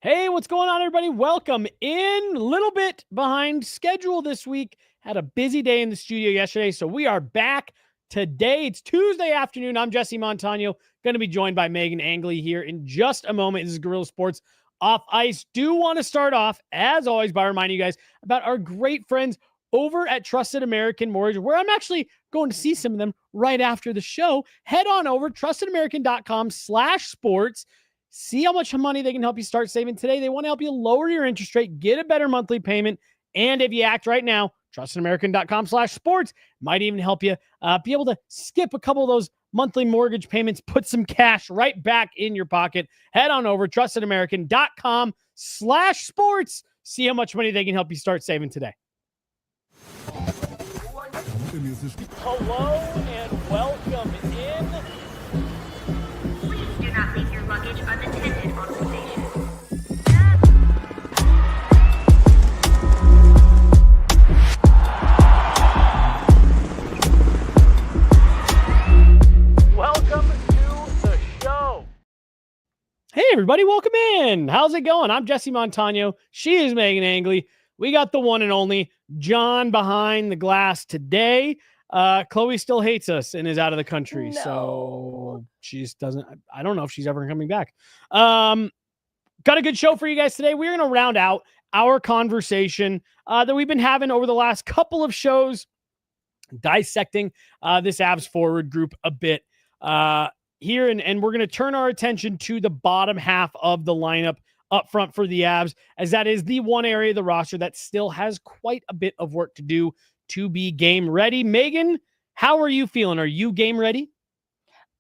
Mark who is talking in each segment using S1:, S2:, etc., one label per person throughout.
S1: Hey, what's going on, everybody? Welcome in. A little bit behind schedule this week. Had a busy day in the studio yesterday, so we are back today. It's Tuesday afternoon. I'm Jesse Montano, going to be joined by Meghan Angley here in just a moment. This is Gorilla Sports Off Ice. Do want to start off, as always, by reminding you guys about our great friends over at Trusted American Mortgage, where I'm actually going to see some of them right after the show. Head on over, trustedamerican.com/sports. See how much money they can help you start saving today. They want to help you lower your interest rate, get a better monthly payment. And if you act right now, trustedamerican.com/sports might even help you be able to skip a couple of those monthly mortgage payments, put some cash right back in your pocket. Head on over, trustedamerican.com/sports. See how much money they can help you start saving today. Hello and welcome in.
S2: Please do not leave your luggage unattended on the station.
S1: Welcome to the show. Hey, everybody, welcome in. How's it going? I'm Jesse Montano. She is Meghan Angley. We got the one and only John behind the glass today. Chloe still hates us and is out of the country.
S3: No.
S1: So she just doesn't, I don't know if she's ever coming back. Got a good show for you guys today. We're going to round out our conversation that we've been having over the last couple of shows, dissecting this Avs forward group a bit here. And we're going to turn our attention to the bottom half of the lineup up front for the Avs, as that is the one area of the roster that still has quite a bit of work to do to be game ready. Meghan, how are you feeling? Are you game ready?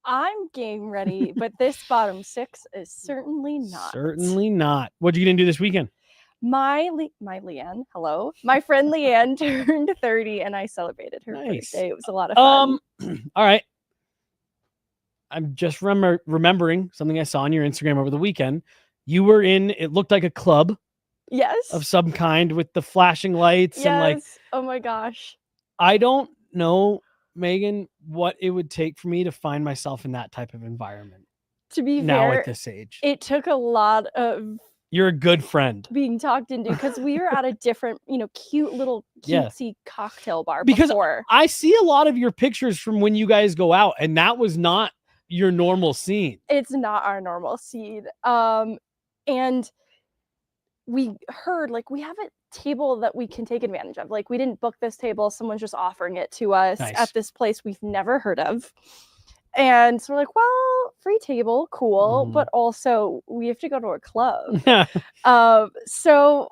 S3: I'm game ready, but this bottom six is certainly not.
S1: Certainly not. What are you going to do this weekend?
S3: My Leanne, hello. My friend Leanne turned 30 and I celebrated her birthday. It was a lot of fun.
S1: All right. I'm just remembering something I saw on your Instagram over the weekend. You were in, it looked like a club.
S3: Yes.
S1: Of some kind with the flashing lights.
S3: Yes.
S1: And like,
S3: oh my gosh.
S1: I don't know, Meghan, what it would take for me to find myself in that type of environment.
S3: To be
S1: now
S3: fair,
S1: at this age,
S3: it took a lot of
S1: you're a good friend
S3: being talked into, because we were at a different, cute little cutesy cocktail bar
S1: because
S3: before.
S1: I see a lot of your pictures from when you guys go out, and that was not your normal scene.
S3: It's not our normal scene. And we heard, like, we have a table that we can take advantage of. Like, we didn't book this table. Someone's just offering it to us at this place we've never heard of. And so we're like, well, free table, cool. But also we have to go to a club. So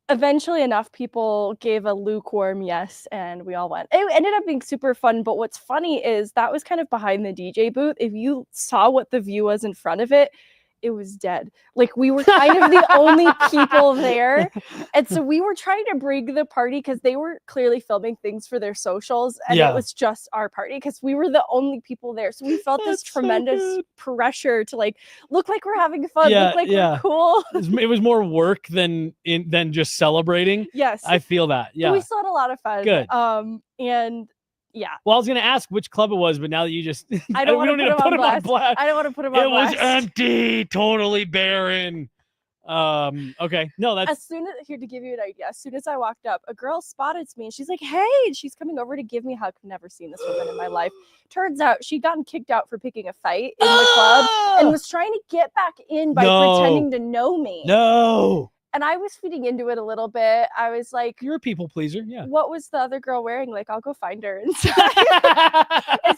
S3: eventually enough people gave a lukewarm yes, and we all went. It ended up being super fun. But what's funny is that was kind of behind the DJ booth. If you saw what the view was in front of it, it was dead. Like, we were kind of the only people there. And so we were trying to bring the party, because they were clearly filming things for their socials. And it was just our party because we were the only people there. So we felt this tremendous pressure to, like, look like we're having fun, look like we're cool.
S1: It was more work than just celebrating.
S3: Yes.
S1: I feel that. Yeah.
S3: But we still had a lot of fun.
S1: Good.
S3: And yeah.
S1: Well, I was going to ask which club it was, but now that you just...
S3: I don't want to put him on blast. I don't want to put him on blast.
S1: It was empty, totally barren. Okay. No, that's...
S3: Here, to give you an idea, as soon as I walked up, a girl spotted me, and she's like, hey, and she's coming over to give me a hug. I've never seen this woman in my life. Turns out she'd gotten kicked out for picking a fight in the club and was trying to get back in by pretending to know me.
S1: No.
S3: And I was feeding into it a little bit. I was like,
S1: you're a people pleaser. Yeah.
S3: What was the other girl wearing? Like, I'll go find her. And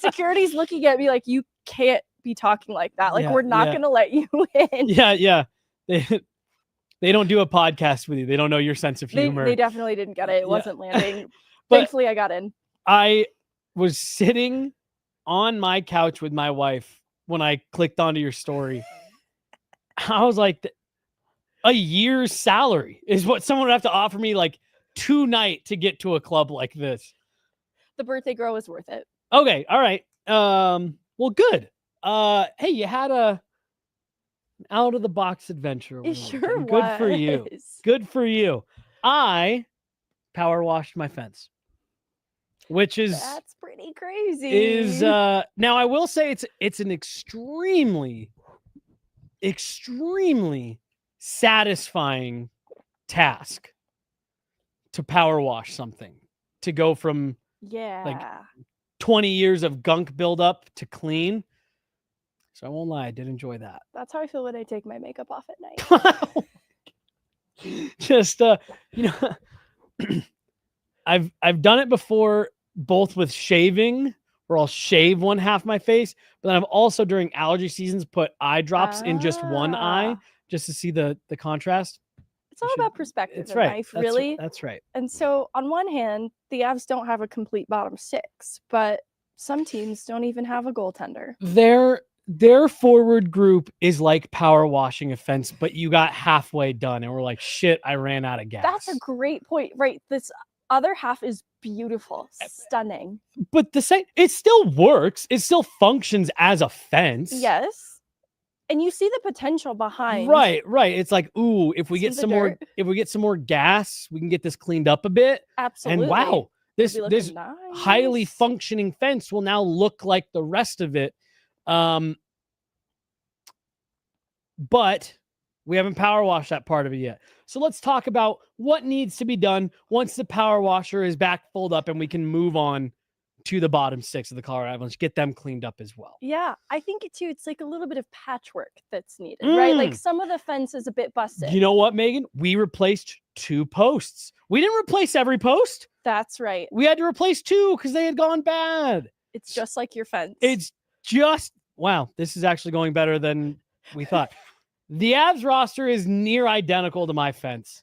S3: security's looking at me like, you can't be talking like that. Like, we're not going to let you in.
S1: Yeah. They don't do a podcast with you. They don't know your sense of humor.
S3: They definitely didn't get it. It wasn't landing. Thankfully, I got in.
S1: I was sitting on my couch with my wife when I clicked onto your story. I was like, a year's salary is what someone would have to offer me, like, tonight to get to a club like this.
S3: The birthday girl was worth it.
S1: Okay. All right. Well, good. Hey, you had a out of the box adventure.
S3: It sure was.
S1: Good for you. Good for you. I power washed my fence, which is
S3: that's pretty crazy.
S1: Is now I will say it's an extremely satisfying task to power wash something, to go from 20 years of gunk buildup to clean. So I won't lie, I did enjoy that.
S3: That's how I feel when I take my makeup off at night.
S1: Just I've done it before, both with shaving, where I'll shave one half my face, but then I've also during allergy seasons put eye drops in just one eye just to see the contrast.
S3: It's all about perspective
S1: in
S3: life, really.
S1: That's right.
S3: And so on one hand, the Avs don't have a complete bottom six, but some teams don't even have a goaltender.
S1: Their forward group is like power washing a fence, but you got halfway done and we're like, shit, I ran out of gas.
S3: That's a great point, right? This other half is beautiful, stunning.
S1: But it still works. It still functions as a fence.
S3: Yes. And you see the potential behind.
S1: Right. It's like, ooh, if we get some more gas, we can get this cleaned up a bit.
S3: Absolutely.
S1: And wow, this
S3: nice.
S1: highly functioning fence will now look like the rest of it. But we haven't power washed that part of it yet. So let's talk about what needs to be done once the power washer is back full up and we can move on to the bottom six of the Colorado Avalanche, get them cleaned up as well.
S3: Yeah, I think it's like a little bit of patchwork that's needed, right? Like some of the fence is a bit busted.
S1: You know what, Megan? We replaced 2 posts. We didn't replace every post.
S3: That's right.
S1: We had to replace 2 because they had gone bad.
S3: It's just like your fence.
S1: It's just, wow, this is actually going better than we thought. The Avs roster is near identical to my fence.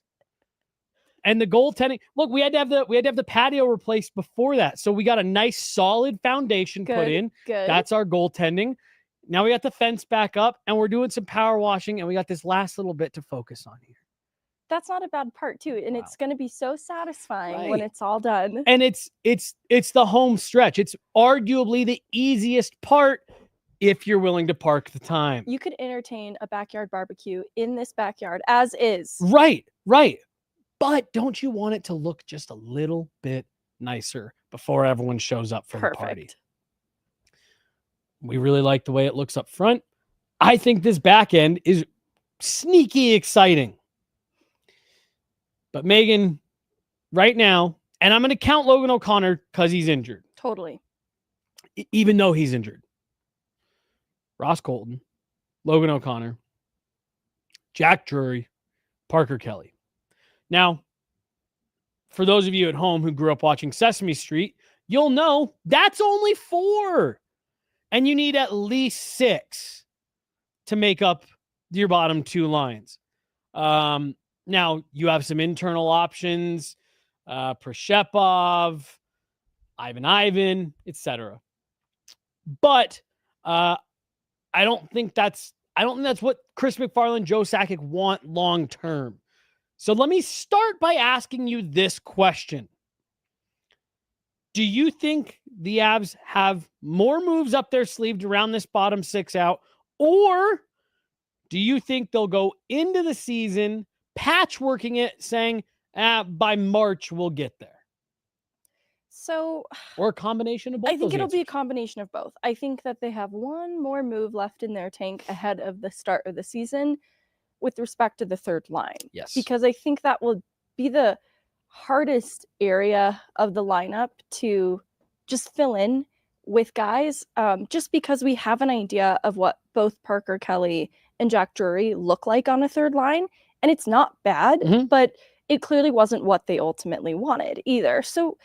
S1: And the goaltending, look, we had to have the patio replaced before that. So we got a nice solid foundation put in.
S3: Good.
S1: That's our goaltending. Now we got the fence back up and we're doing some power washing and we got this last little bit to focus on here.
S3: That's not a bad part too. And it's going to be so satisfying when it's all done.
S1: And it's the home stretch. It's arguably the easiest part if you're willing to park the time.
S3: You could entertain a backyard barbecue in this backyard as is.
S1: Right. But don't you want it to look just a little bit nicer before everyone shows up for the party? We really like the way it looks up front. I think this back end is sneaky exciting. But Megan, right now, and I'm going to count Logan O'Connor because he's injured.
S3: Totally.
S1: Even though he's injured. Ross Colton, Logan O'Connor, Jack Drury, Parker Kelly. Now, for those of you at home who grew up watching Sesame Street, you'll know that's only 4. And you need at least 6 to make up your bottom 2 lines. Now, you have some internal options, Prashepov, Ivan, etc. But I don't think that's what Chris McFarland, Joe Sakic want long term. So let me start by asking you this question. Do you think the Avs have more moves up their sleeve to round this bottom 6 out? Or do you think they'll go into the season patchworking it, saying, by March we'll get there?
S3: So,
S1: or a combination of both?
S3: I think it'll be a combination of both. I think that they have one more move left in their tank ahead of the start of the season with respect to the third line.
S1: Yes.
S3: Because I think that will be the hardest area of the lineup to just fill in with guys, just because we have an idea of what both Parker Kelly and Jack Drury look like on a third line. And it's not bad, but it clearly wasn't what they ultimately wanted either. So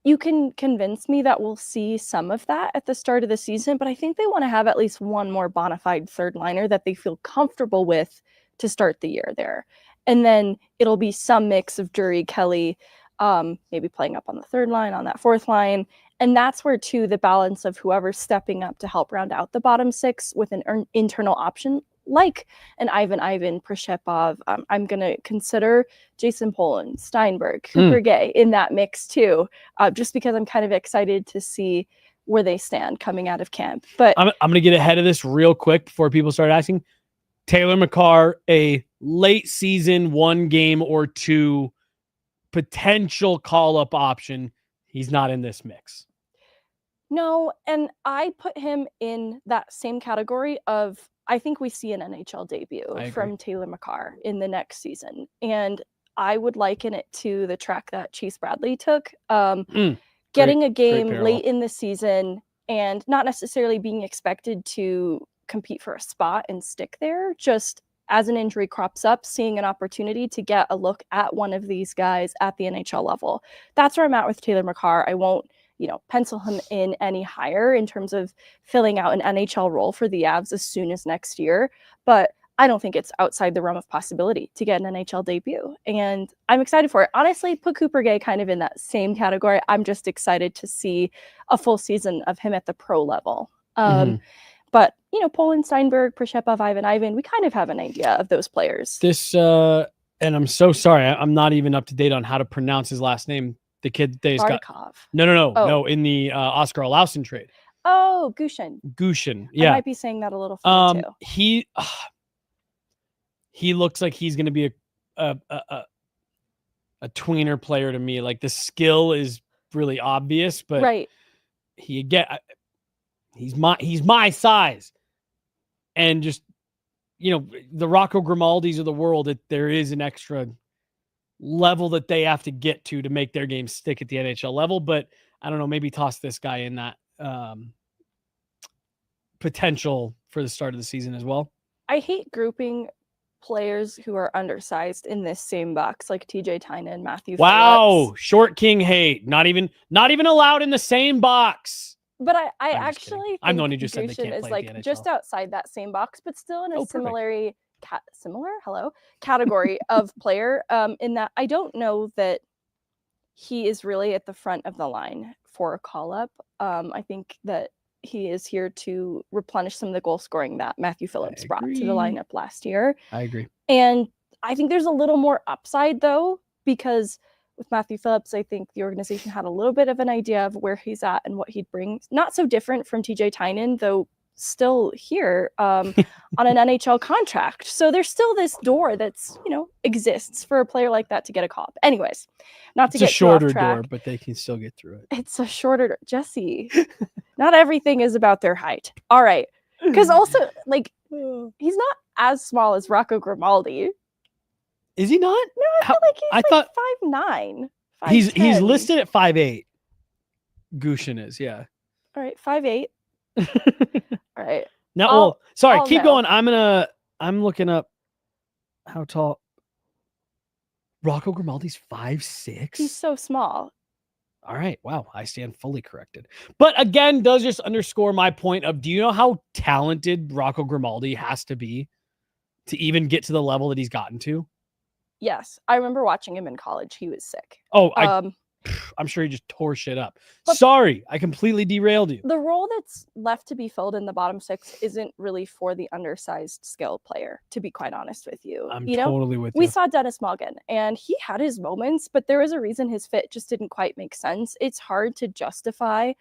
S3: you can convince me that we'll see some of that at the start of the season, but I think they want to have at least one more bona fide third liner that they feel comfortable with to start the year there. And then it'll be some mix of Drury, Kelly, maybe playing up on the third line, on that fourth line. And that's where, too, the balance of whoever's stepping up to help round out the bottom 6 with an internal option like an Ivan, Prashepov. I'm going to consider Jason Poland, Steinberg, Cooper Gay in that mix, too, just because I'm kind of excited to see where they stand coming out of camp. But
S1: I'm going to get ahead of this real quick before people start asking. Taylor McCarr, a late season 1 game or 2 potential call-up option. He's not in this mix.
S3: No, and I put him in that same category of I think we see an NHL debut from Taylor McCarr in the next season. And I would liken it to the track that Chase Bradley took. Getting a game late in the season and not necessarily being expected to compete for a spot and stick there, just as an injury crops up, seeing an opportunity to get a look at one of these guys at the NHL level. That's where I'm at with Taylor McCarr. I won't, pencil him in any higher in terms of filling out an NHL role for the Avs as soon as next year. But I don't think it's outside the realm of possibility to get an NHL debut. And I'm excited for it. Honestly, put Cooper Gay kind of in that same category. I'm just excited to see a full season of him at the pro level. But, Poland, Steinberg, Przepov, Ivan, we kind of have an idea of those players.
S1: And I'm so sorry. I'm not even up to date on how to pronounce his last name. The kid they got. No, in the Oscar Olausson trade.
S3: Oh, Gushin.
S1: Yeah.
S3: I might be saying that a little funny too.
S1: He looks like he's going to be a tweener player to me. Like the skill is really obvious, but
S3: right.
S1: He's my size, and just the Rocco Grimaldis of the world. There is an extra level that they have to get to make their game stick at the NHL level. But I don't know, maybe toss this guy in that potential for the start of the season as well.
S3: I hate grouping players who are undersized in this same box, like TJ Tynan, Matthew Phillips.
S1: Short king hate. Not even allowed in the same box.
S3: But I actually think
S1: I'm the one who just said they can't
S3: is
S1: play
S3: like
S1: the NHL.
S3: Just outside that same box, but still in a category of player. In that I don't know that he is really at the front of the line for a call up. I think that he is here to replenish some of the goal scoring that Matthew Phillips brought to the lineup last year.
S1: I agree.
S3: And I think there's a little more upside though, because with Matthew Phillips, I think the organization had a little bit of an idea of where he's at and what he'd bring. Not so different from TJ Tynan, though still here on an NHL contract. So there's still this door that's, exists for a player like that to get a call up. Anyways, it's a shorter door,
S1: but they can still get through it.
S3: It's a shorter door. Jesse, not everything is about their height. All right. Because also, he's not as small as Rocco Grimaldi.
S1: Is he not?
S3: No, I feel like he's thought 5'9".
S1: He's listed at 5'8". Gushin is, yeah.
S3: All right, 5'8". All right.
S1: Now, keep going. I'm looking up how tall. Rocco Grimaldi's 5'6".
S3: He's so small.
S1: All right. Wow. I stand fully corrected. But again, does just underscore my point of, do you know how talented Rocco Grimaldi has to be to even get to the level that he's gotten to?
S3: Yes. I remember watching him in college. He was sick.
S1: Oh, I'm sure he just tore shit up. Sorry, I completely derailed you.
S3: The role that's left to be filled in the bottom six isn't really for the undersized skill player, to be quite honest with you.
S1: I'm totally with you.
S3: We saw Dennis Malgin, and he had his moments, but there was a reason his fit just didn't quite make sense. It's hard to justify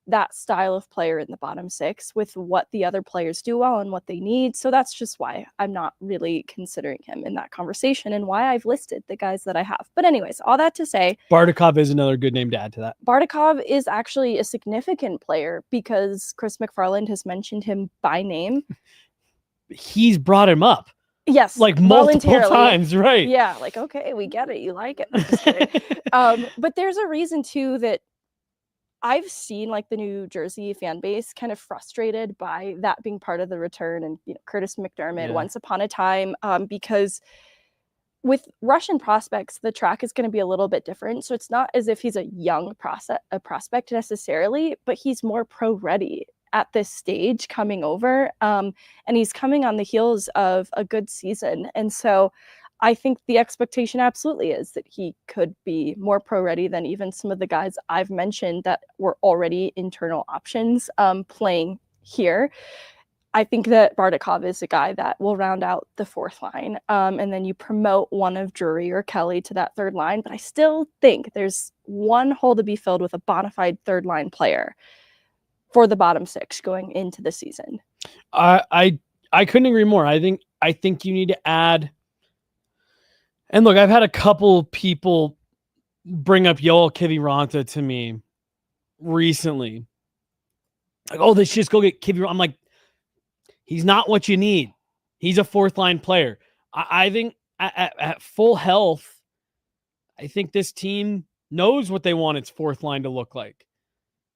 S3: that style of player in the bottom six with what the other players do well and what they need. So that's just why I'm not really considering him in that conversation and why I've listed the guys that I have. But anyways, all that to say,
S1: Bardakov is another good name to add to that.
S3: Bardakov is actually a significant player because Chris McFarland has mentioned him by name.
S1: He's brought him up.
S3: Yes.
S1: Multiple times, right?
S3: Yeah. Okay, we get it. You like it. But there's a reason too that I've seen the New Jersey fan base kind of frustrated by that being part of the return, and Curtis McDermott once upon a time, because with Russian prospects, the track is going to be a little bit different. So it's not as if he's a young prospect necessarily, but he's more pro ready at this stage coming over, and he's coming on the heels of a good season, and so I think the expectation absolutely is that he could be more pro ready than even some of the guys I've mentioned that were already internal options playing here. I think that Bardakov is a guy that will round out the fourth line, and then you promote one of Drury or Kelly to that third line. But I still think there's one hole to be filled with a bona fide third line player for the bottom six going into the season.
S1: I couldn't agree more. I think you need to add. And look, I've had a couple people bring up Yoel Kiviranta to me recently. Let's just go get Kiviranta. I'm like, He's not what you need. He's a fourth line player. I think at full health, I think this team knows what they want its fourth line to look like.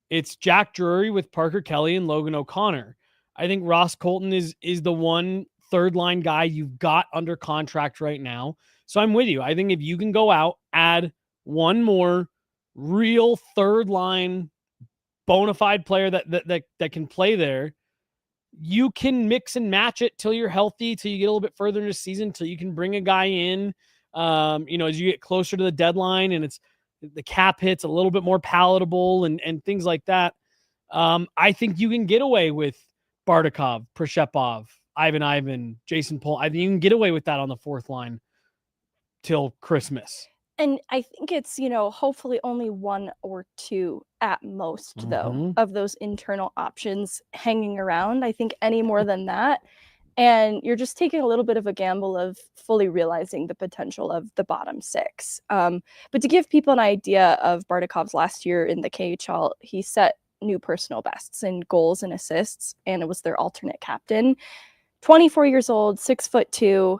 S1: It's Jack Drury with Parker Kelly and Logan O'Connor. I think Ross Colton is the one third line guy you've got under contract right now. So I'm with you. I think if you can go out, add one more real third line bona fide player that can play there, you can mix and match it till you're healthy, till you get a little bit further into the season, till you can bring a guy in, as you get closer to the deadline and it's the cap hits a little bit more palatable and things like that. I think you can get away with Bardakov, Prishepov, Ivan, Jason Pohl. I think you can get away with that on the fourth line till Christmas.
S3: And I think it's, hopefully only one or two at most, though, of those internal options hanging around. I think any more than that, and you're just taking a little bit of a gamble of fully realizing the potential of the bottom six. But to give people an idea of Bardakov's last year in the KHL, he set new personal bests in goals and assists, and it was their alternate captain. 24 years old, 6'2",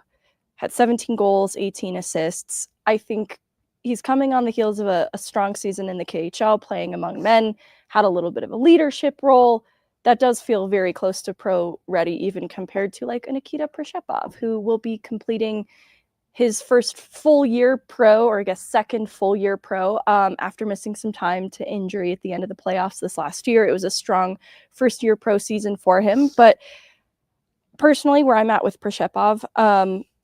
S3: had 17 goals, 18 assists. I think he's coming on the heels of a strong season in the KHL, playing among men, had a little bit of a leadership role. That does feel very close to pro ready, even compared to like a Nikita Prishepov, who will be completing his first full year pro, or I guess second full year pro, after missing some time to injury at the end of the playoffs this last year. It was a strong first year pro season for him. But personally, where I'm at with Prishepov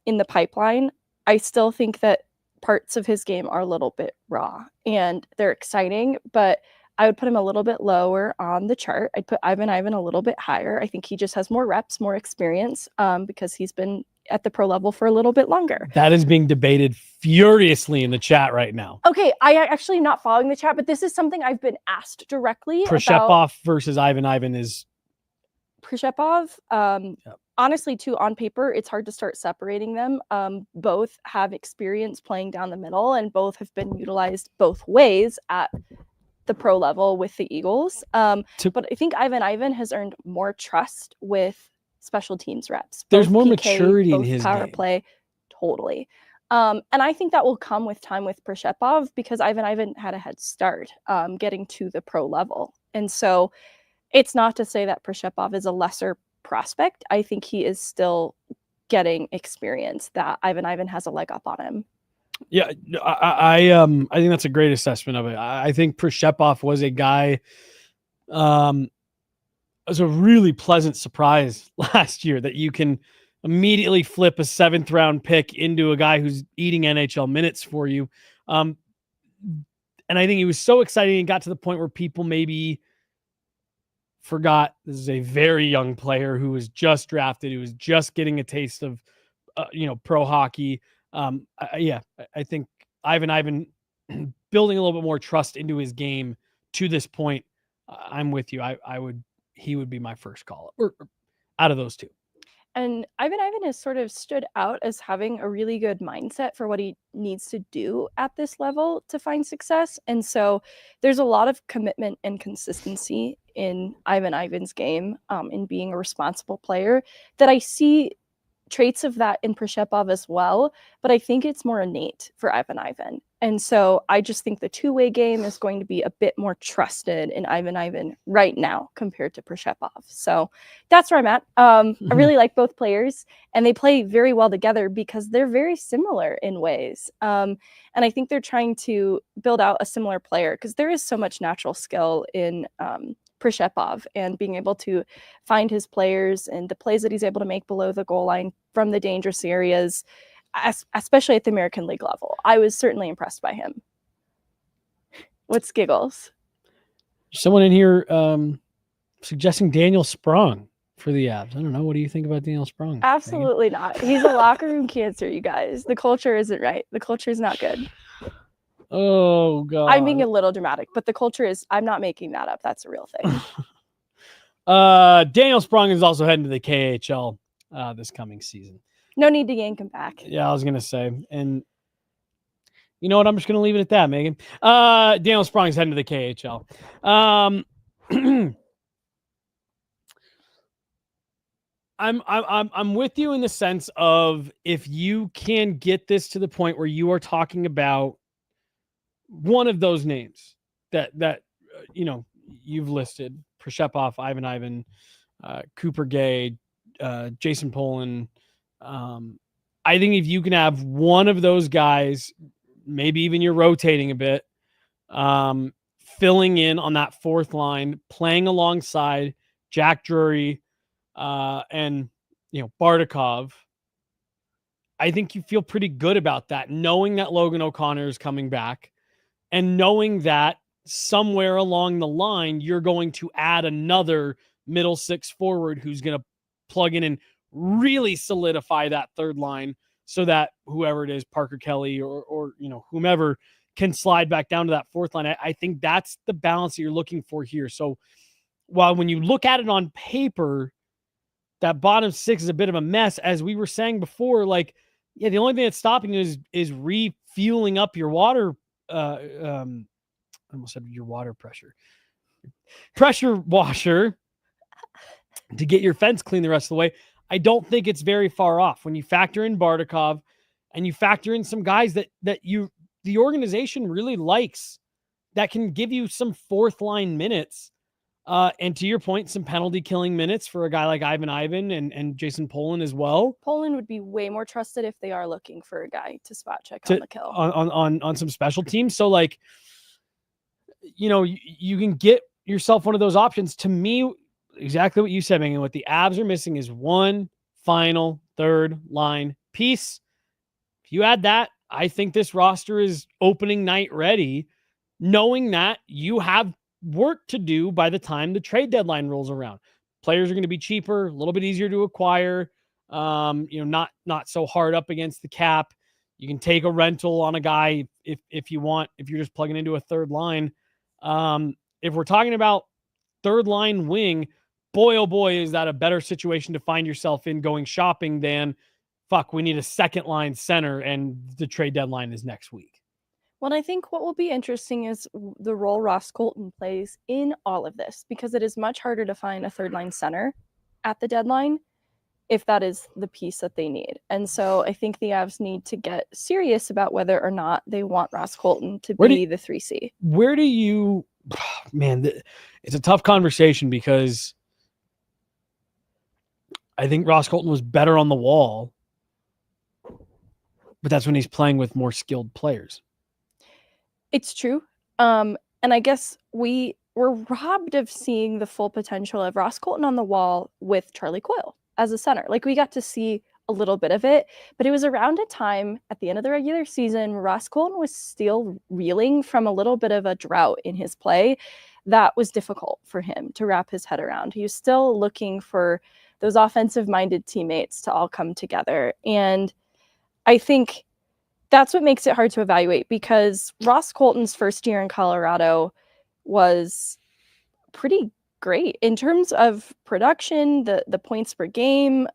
S3: in the pipeline, I still think that parts of his game are a little bit raw and they're exciting, but I would put him a little bit lower on the chart. I'd put Ivan a little bit higher. I think he just has more reps, more experience, because he's been at the pro level for a little bit longer.
S1: That is being debated furiously in the chat right now.
S3: Okay, I actually not following the chat, but this is something I've been asked directly.
S1: Prishepov versus Ivan is
S3: Prishepov. Honestly, too, on paper, it's hard to start separating them. Both have experience playing down the middle, and both have been utilized both ways at the pro level with the Eagles. But I think Ivan has earned more trust with special teams reps.
S1: There's more
S3: PK,
S1: maturity in his
S3: power
S1: game.
S3: Play, totally. And I think that will come with time with Prishepov, because Ivan had a head start getting to the pro level. And so it's not to say that Prishepov is a lesser prospect. I think he is still getting experience that Ivan has a leg up on him.
S1: Yeah, I think that's a great assessment of it. I think Prishepov was a guy, was a really pleasant surprise last year, that you can immediately flip a 7th round pick into a guy who's eating NHL minutes for you. And I think he was so exciting and got to the point where people maybe forgot this is a very young player who was just drafted, who was just getting a taste of, pro hockey. I think Ivan building a little bit more trust into his game to this point. I'm with you. He would be my first call or out of those two.
S3: And Ivan has sort of stood out as having a really good mindset for what he needs to do at this level to find success. And so there's a lot of commitment and consistency in Ivan's game, in being a responsible player, that I see traits of that in Prishepov as well, but I think it's more innate for Ivan. And so I just think the two-way game is going to be a bit more trusted in Ivan right now compared to Prishepov. So that's where I'm at. I really like both players, and they play very well together because they're very similar in ways. And I think they're trying to build out a similar player, because there is so much natural skill in Prishepov, and being able to find his players and the plays that he's able to make below the goal line from the dangerous areas, especially at the American League level. I was certainly impressed by him. What's giggles?
S1: Someone in here suggesting Daniel Sprong for the Avs. I don't know. What do you think about Daniel Sprong?
S3: Absolutely not. He's a locker room cancer, you guys. The culture isn't right. The culture is not good.
S1: Oh, God.
S3: I'm being a little dramatic, but the culture is, I'm not making that up. That's a real thing.
S1: Daniel Sprong is also heading to the KHL this coming season.
S3: No need to yank him back.
S1: Yeah, I was going to say. And you know what? I'm just going to leave it at that, Megan. Daniel Sprong is heading to the KHL. I'm with you in the sense of if you can get this to the point where you are talking about one of those names that you've listed, Prishepov, Ivan, Cooper Gay, Jason Poland. I think if you can have one of those guys, maybe even you're rotating a bit, filling in on that fourth line, playing alongside Jack Drury and Bardakov, I think you feel pretty good about that, knowing that Logan O'Connor is coming back and knowing that somewhere along the line, you're going to add another middle six forward who's going to plug in and really solidify that third line so that whoever it is, Parker Kelly or whomever, can slide back down to that fourth line. I think that's the balance that you're looking for here. So while when you look at it on paper, that bottom six is a bit of a mess, as we were saying before, the only thing that's stopping you is refueling up your water. I almost said your water pressure washer to get your fence clean the rest of the way. I don't think it's very far off when you factor in Bardakov and you factor in some guys that the organization really likes that can give you some fourth line minutes. And to your point, some penalty killing minutes for a guy like Ivan and Jason Poland as well.
S3: Poland would be way more trusted if they are looking for a guy to spot check on the kill
S1: on some special teams. So you can get yourself one of those options. To me, exactly what you said, Megan, what the Avs are missing is one final third line piece. If you add that, I think this roster is opening night ready, knowing that you have work to do by the time the trade deadline rolls around. Players are going to be cheaper, a little bit easier to acquire, not so hard up against the cap. You can take a rental on a guy if you want, if you're just plugging into a third line. If we're talking about third line wing, boy, oh boy, is that a better situation to find yourself in going shopping than, we need a second line center and the trade deadline is next week.
S3: Well, I think what will be interesting is the role Ross Colton plays in all of this, because it is much harder to find a third line center at the deadline if that is the piece that they need. And so I think the Avs need to get serious about whether or not they want Ross Colton to be the 3C.
S1: Where do you, man, it's a tough conversation because I think Ross Colton was better on the wall, but that's when he's playing with more skilled players.
S3: It's true. And I guess we were robbed of seeing the full potential of Ross Colton on the wall with Charlie Coyle as a center. We got to see a little bit of it, but it was around a time at the end of the regular season where Ross Colton was still reeling from a little bit of a drought in his play that was difficult for him to wrap his head around. He was still looking for those offensive-minded teammates to all come together. And I think that's what makes it hard to evaluate, because Ross Colton's first year in Colorado was pretty great in terms of production. The points per game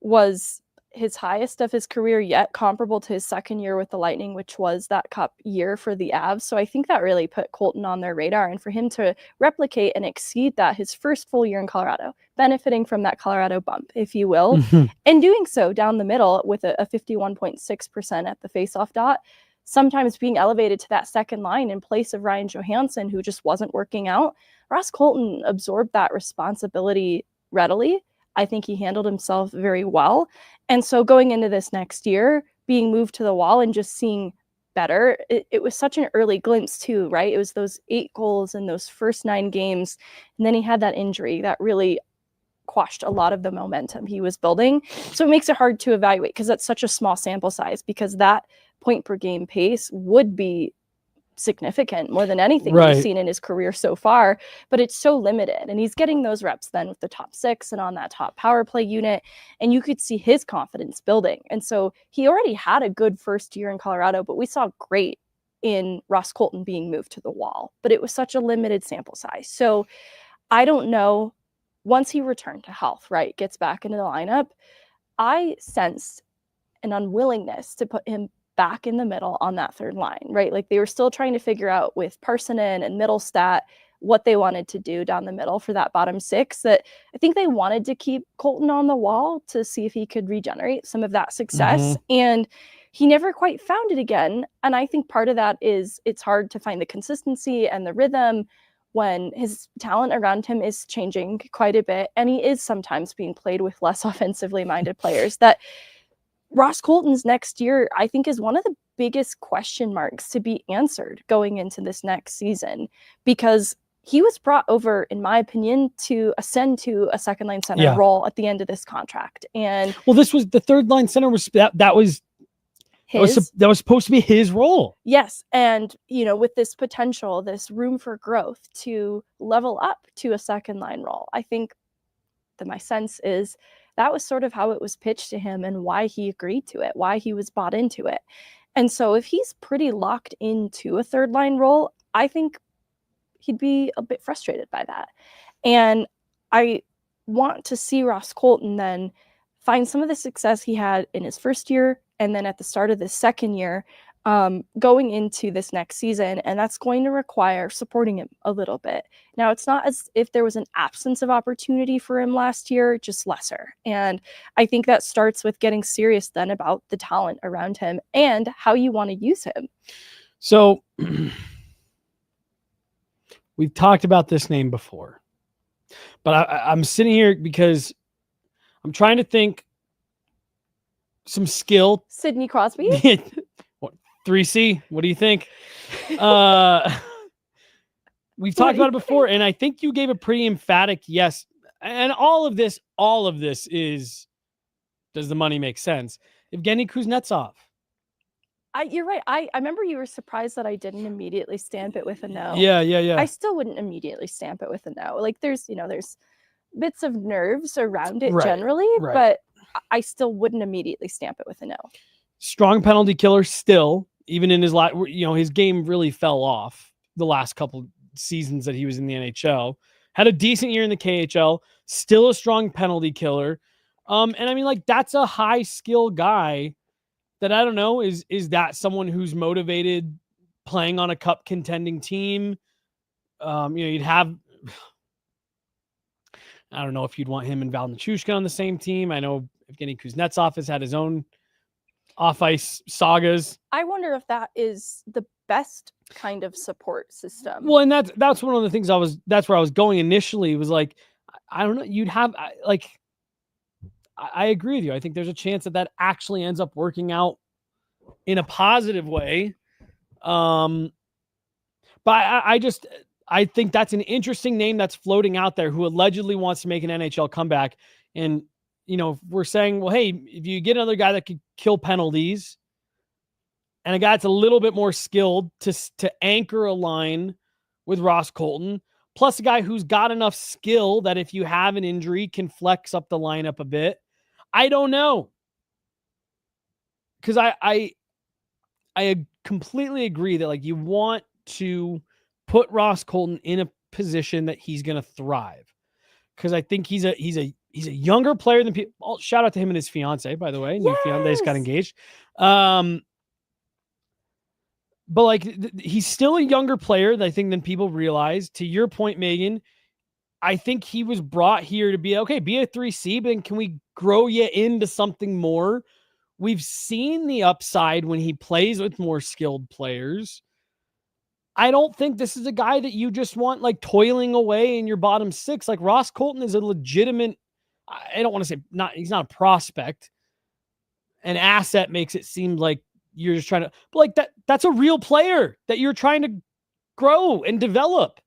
S3: was his highest of his career yet, comparable to his second year with the Lightning, which was that cup year for the Avs. So I think that really put Colton on their radar, and for him to replicate and exceed that his first full year in Colorado, benefiting from that Colorado bump, if you will, and doing so down the middle with a 51.6% at the faceoff dot, sometimes being elevated to that second line in place of Ryan Johansson, who just wasn't working out. Ross Colton absorbed that responsibility readily. I think he handled himself very well. And so going into this next year, being moved to the wall and just seeing better, it was such an early glimpse too, right? It was those 8 goals in those first 9 games. And then he had that injury that really quashed a lot of the momentum he was building. So it makes it hard to evaluate because that's such a small sample size, because that point per game pace would be significant, more than anything we've seen in his career so far, but it's so limited. And he's getting those reps then with the top 6 and on that top power play unit, and you could see his confidence building. And so he already had a good first year in Colorado, but we saw great in Ross Colton being moved to the wall, but it was such a limited sample size. So I don't know, once he returned to health, right, gets back into the lineup, I sensed an unwillingness to put him back in the middle on that third line, right? They were still trying to figure out with Parsonen and Middlestat what they wanted to do down the middle for that bottom six, that I think they wanted to keep Colton on the wall to see if he could regenerate some of that success. And he never quite found it again. And I think part of that is it's hard to find the consistency and the rhythm when his talent around him is changing quite a bit. And he is sometimes being played with less offensively minded players. That Ross Colton's next year, I think, is one of the biggest question marks to be answered going into this next season, because he was brought over, in my opinion, to ascend to a second line center role at the end of this contract. And
S1: well, this was the third line center was that was supposed to be his role.
S3: Yes. And, you know, with this potential, this room for growth to level up to a second line role, I think that my sense is that was sort of how it was pitched to him and why he agreed to it, why he was bought into it. And so if he's pretty locked into a third line role, I think he'd be a bit frustrated by that. And I want to see Ross Colton then find some of the success he had in his first year and then at the start of the second year going into this next season. And that's going to require supporting him a little bit. Now, it's not as if there was an absence of opportunity for him last year, just lesser. And I think that starts with getting serious then about the talent around him and how you want to use him.
S1: So we've talked about this name before, but I'm sitting here because I'm trying to think some skill.
S3: Sidney Crosby?
S1: What, 3C? What do you think? We've talked about it before, and I think you gave a pretty emphatic yes. And all of this is, does the money make sense? Evgeny Kuznetsov.
S3: You're right. I remember you were surprised that I didn't immediately stamp it with a no.
S1: Yeah.
S3: I still wouldn't immediately stamp it with a no. Like there's bits of nerves around it generally, but I still wouldn't immediately stamp it with a no.
S1: Strong penalty killer still, even in his his game really fell off the last couple seasons that he was in the NHL. Had a decent year in the KHL, still a strong penalty killer. And I mean, like, that's a high skill guy that I don't know, is that someone who's motivated playing on a cup contending team? You'd have, I don't know if you'd want him and Val Nichushkin on the same team. I know Evgeny Kuznetsov has had his own off-ice sagas.
S3: I wonder if that is the best kind of support system.
S1: Well, and that's one of the things that's where I was going initially, was like, I don't know, you'd have I agree with you. I think there's a chance that actually ends up working out in a positive way. But I think that's an interesting name that's floating out there, who allegedly wants to make an NHL comeback. And, we're saying, well, hey, if you get another guy that could kill penalties and a guy that's a little bit more skilled to anchor a line with Ross Colton, plus a guy who's got enough skill that if you have an injury can flex up the lineup a bit. I don't know. Because I completely agree that, like, you want to put Ross Colton in a position that he's going to thrive. Because I think he's a younger player than people. Shout out to him and his fiance, by the way. New fiance just got engaged. But like, he's still a younger player, I think, than people realize. To your point, Megan, I think he was brought here to be a 3C, but then can we grow you into something more? We've seen the upside when he plays with more skilled players. I don't think this is a guy that you just want, like, toiling away in your bottom six. Like, Ross Colton is a legitimate, I don't want to say he's not a prospect. An asset makes it seem like you're just trying to, but like that's a real player that you're trying to grow and develop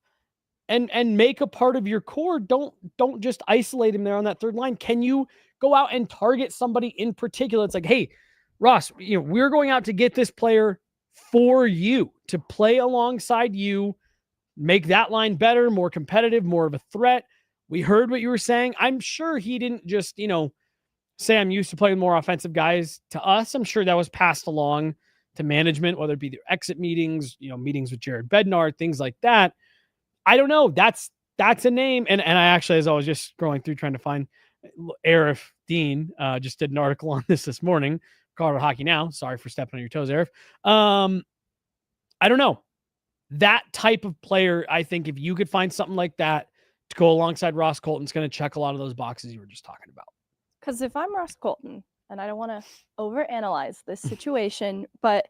S1: and make a part of your core. Don't just isolate him there on that third line. Can you go out and target somebody in particular? It's like, hey, Ross, we're going out to get this player for you to play alongside you, make that line better, more competitive, more of a threat. We heard what you were saying. I'm sure he didn't just, say I'm used to playing more offensive guys to us. I'm sure that was passed along to management, whether it be their exit meetings, meetings with Jared Bednar, things like that. I don't know. That's a name. And I actually, as I was just scrolling through trying to find, Arif Dean just did an article on this morning. Colorado Hockey Now. Sorry for stepping on your toes, Arif. I don't know. that type of player, I think if you could find something like that to go alongside Ross Colton, it's going to check a lot of those boxes you were just talking about.
S3: Because if I'm Ross Colton, and I don't want to overanalyze this situation, but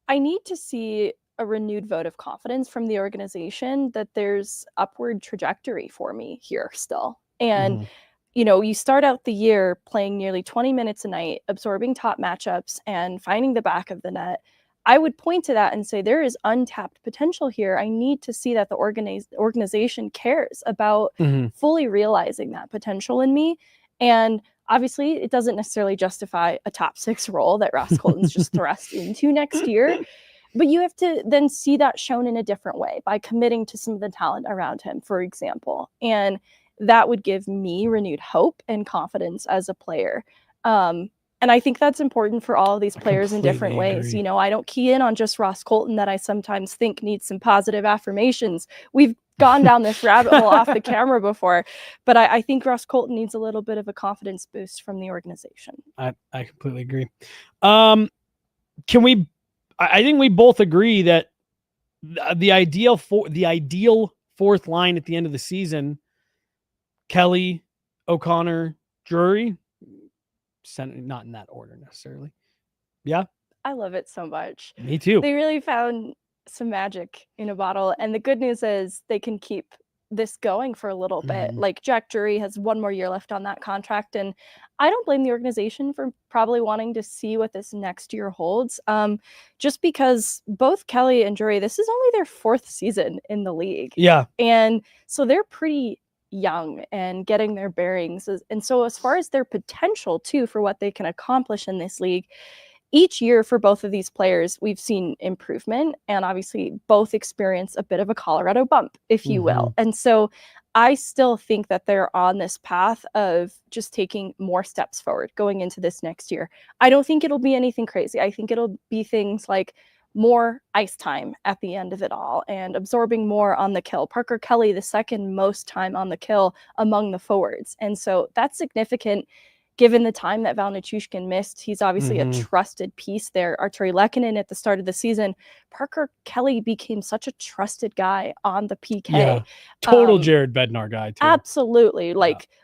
S3: I need to see a renewed vote of confidence from the organization that there's upward trajectory for me here still. And, you start out the year playing nearly 20 minutes a night, absorbing top matchups and finding the back of the net. I would point to that and say there is untapped potential here. I need to see that the organization cares about fully realizing that potential in me. And obviously, it doesn't necessarily justify a top 6 role that Ross Colton's just thrust into next year. But you have to then see that shown in a different way by committing to some of the talent around him, for example. And that would give me renewed hope and confidence as a player. And I think that's important for all of these players in different ways. I don't key in on just Ross Colton that I sometimes think needs some positive affirmations. We've gone down this rabbit hole off the camera before, but I think Ross Colton needs a little bit of a confidence boost from the organization.
S1: I completely agree. I think we both agree that the ideal fourth line at the end of the season, Kelly, O'Connor, Drury, not in that order necessarily. Yeah.
S3: I love it so much.
S1: Me too.
S3: They really found some magic in a bottle. And the good news is they can keep this going for a little bit. Like Jack Drury has 1 more year left on that contract. And I don't blame the organization for probably wanting to see what this next year holds. Just because both Kelly and Drury, this is only their 4th season in the league.
S1: Yeah.
S3: And so they're pretty young and getting their bearings. And so as far as their potential too, for what they can accomplish in this league, each year for both of these players, we've seen improvement, and obviously both experience a bit of a Colorado bump, if you will. And so I still think that they're on this path of just taking more steps forward going into this next year. I don't think it'll be anything crazy. I think it'll be things like more ice time at the end of it all and absorbing more on the kill. Parker Kelly, the second most time on the kill among the forwards. And so that's significant given the time that Val Nichushkin missed. He's obviously a trusted piece there. Arturi Lehkonen at the start of the season. Parker Kelly became such a trusted guy on the PK.
S1: Yeah. Total Jared Bednar guy too.
S3: Absolutely.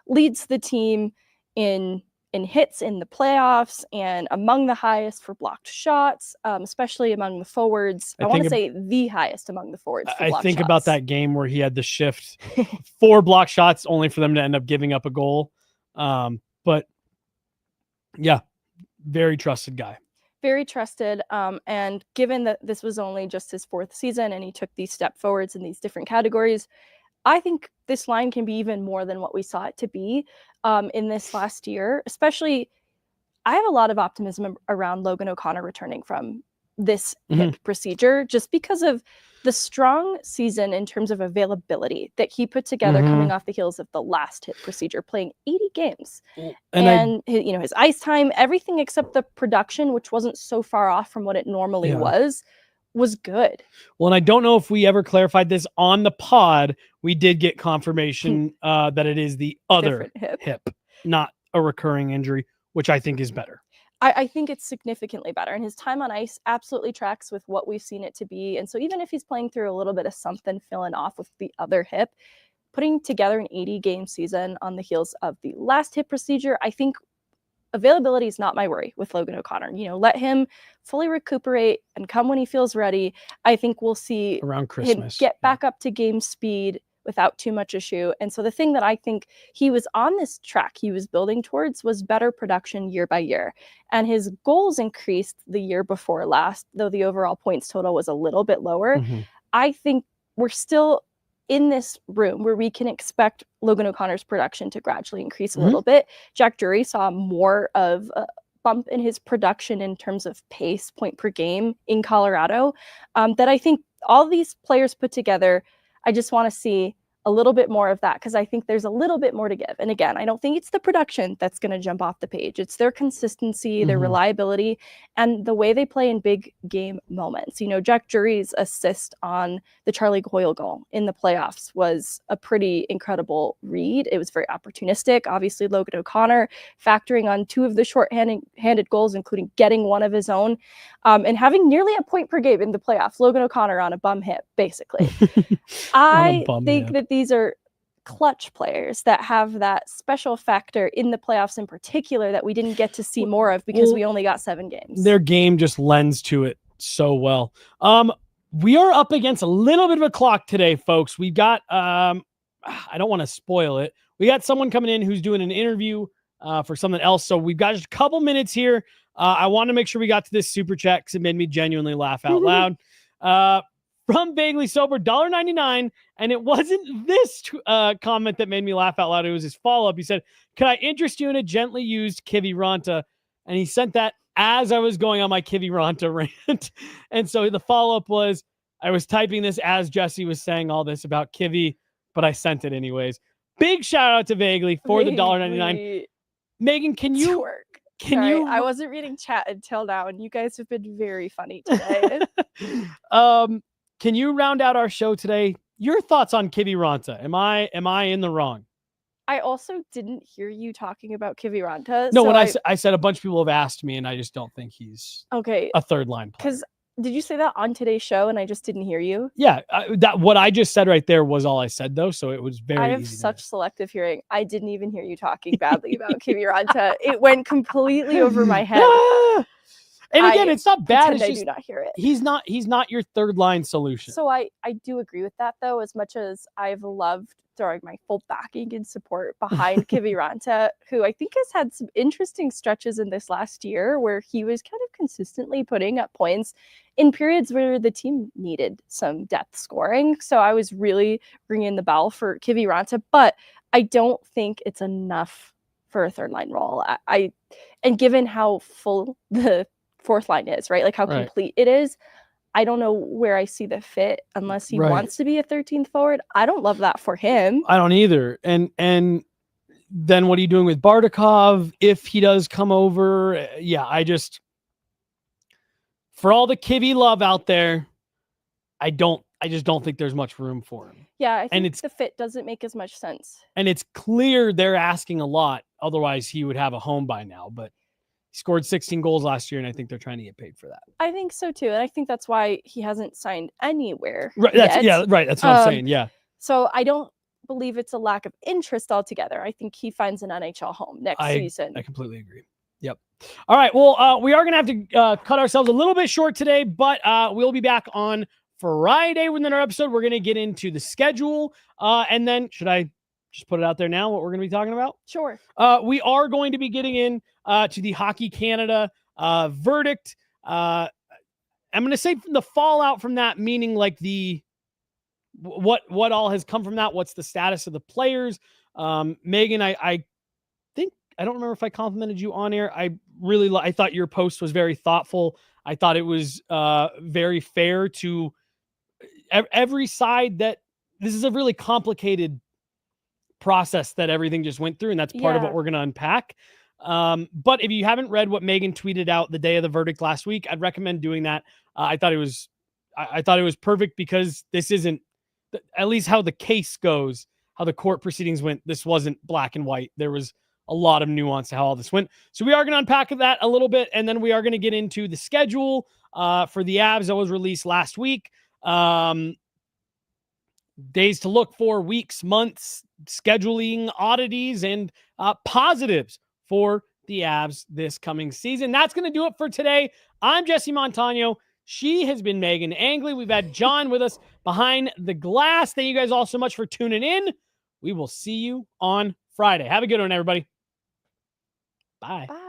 S3: Leads the team in hits in the playoffs and among the highest for blocked shots, especially among the forwards. I want to say the highest among the forwards for blocked shots.
S1: About that game where he had the shift 4 block shots only for them to end up giving up a goal. But yeah, very trusted guy.
S3: Very trusted. And given that this was only just his 4th season and he took these step forwards in these different categories, I think this line can be even more than what we saw it to be in this last year. Especially, I have a lot of optimism around Logan O'Connor returning from this hip procedure, just because of the strong season in terms of availability that he put together coming off the heels of the last hip procedure, playing 80 games. And his ice time, everything except the production, which wasn't so far off from what it normally was good.
S1: Well, and I don't know if we ever clarified this on the pod. We did get confirmation that it is the other hip, not a recurring injury, which I think is better.
S3: I think it's significantly better, and his time on ice absolutely tracks with what we've seen it to be. And so even if he's playing through a little bit of something filling off with the other hip, putting together an 80-game season on the heels of the last hip procedure, I think availability is not my worry with Logan O'Connor. Let him fully recuperate and come when he feels ready. I think we'll see
S1: around Christmas
S3: him get back up to game speed without too much issue. And so the thing that I think he was on this track he was building towards was better production year by year. And his goals increased the year before last, though the overall points total was a little bit lower. I think we're still in this room where we can expect Logan O'Connor's production to gradually increase a little bit. Jack Drury saw more of a bump in his production in terms of pace, point per game in Colorado, that I think all these players put together, I just want to see a little bit more of that, because I think there's a little bit more to give. And again, I don't think it's the production that's going to jump off the page. It's their consistency, their reliability, and the way they play in big game moments. You know, Jack Drury's assist on the Charlie Coyle goal in the playoffs was a pretty incredible read. It was very opportunistic. Obviously, Logan O'Connor factoring on 2 of the short-handed goals, including getting one of his own, and having nearly a point per game in the playoffs. Logan O'Connor on a bum hit, basically. I think that these are clutch players that have that special factor in the playoffs in particular that we didn't get to see more of because we only got 7 games.
S1: Their game just lends to it so well. We are up against a little bit of a clock today, folks. We got, I don't want to spoil it. We got someone coming in who's doing an interview for something else. So we've got just a couple minutes here. I want to make sure we got to this super chat because it made me genuinely laugh out loud. From Vaguely Sober, $1.99. And it wasn't this comment that made me laugh out loud. It was his follow-up. He said, "Can I interest you in a gently used Kiviranta?" And he sent that as I was going on my Kiviranta rant. And so the follow-up was, I was typing this as Jesse was saying all this about Kivi, but I sent it anyways. Big shout out to Vaguely for the $1.99. Megan, can you...
S3: I wasn't reading chat until now, and you guys have been very funny today.
S1: Can you round out our show today? Your thoughts on Kiviranta? Am I in the wrong?
S3: I also didn't hear you talking about Kiviranta.
S1: No, so when I said a bunch of people have asked me, and I just don't think he's a third line player.
S3: Because did you say that on today's show, and I just didn't hear you?
S1: Yeah, that what I just said right there was all I said, though, so it was very
S3: I have
S1: easy
S3: such selective hearing. I didn't even hear you talking badly about Kiviranta. It went completely over my head.
S1: And again, it's not bad. It's
S3: I
S1: just,
S3: do not hear it.
S1: He's not your third line solution.
S3: So I do agree with that, though, as much as I've loved throwing my full backing and support behind Kiviranta, who I think has had some interesting stretches in this last year where he was kind of consistently putting up points in periods where the team needed some depth scoring. So I was really ringing the bell for Kiviranta, but I don't think it's enough for a third line role. And given how full the fourth line is, right? Like how complete it is, I don't know where I see the fit unless he wants to be a 13th forward. I don't love that for him.
S1: I don't either. And then what are you doing with Bardakov if he does come over? Yeah, I just, for all the Kivi love out there, I just don't think there's much room for him.
S3: Yeah, I think the fit doesn't make as much sense.
S1: And it's clear they're asking a lot. Otherwise, he would have a home by now. But he scored 16 goals last year, and I think they're trying to get paid for that.
S3: I think so, too. And I think that's why he hasn't signed anywhere
S1: right. That's what I'm saying. Yeah.
S3: So I don't believe it's a lack of interest altogether. I think he finds an NHL home next season.
S1: I completely agree. Yep. All right. Well, we are going to have to cut ourselves a little bit short today, but we'll be back on Friday within our episode. We're going to get into the schedule. And then should I just put it out there now what we're going to be talking about?
S3: Sure.
S1: We are going to be getting in to the Hockey Canada verdict. I'm going to say the fallout from that, meaning like what all has come from that. What's the status of the players? Megan, I think, I don't remember if I complimented you on air. I thought your post was very thoughtful. I thought it was very fair to every side that this is a really complicated process that everything just went through. And that's part of what we're going to unpack. But if you haven't read what Megan tweeted out the day of the verdict last week, I'd recommend doing that. I thought it was perfect because this isn't, at least how the case goes, how the court proceedings went. This wasn't black and white. There was a lot of nuance to how all this went. So we are going to unpack that a little bit. And then we are going to get into the schedule for the Avs that was released last week. Days to look for, weeks, months, scheduling, oddities, and positives for the Avs this coming season. That's going to do it for today. I'm Jesse Montano. She has been Meghan Angley. We've had John with us behind the glass. Thank you guys all so much for tuning in. We will see you on Friday. Have a good one, everybody. Bye.
S3: Bye.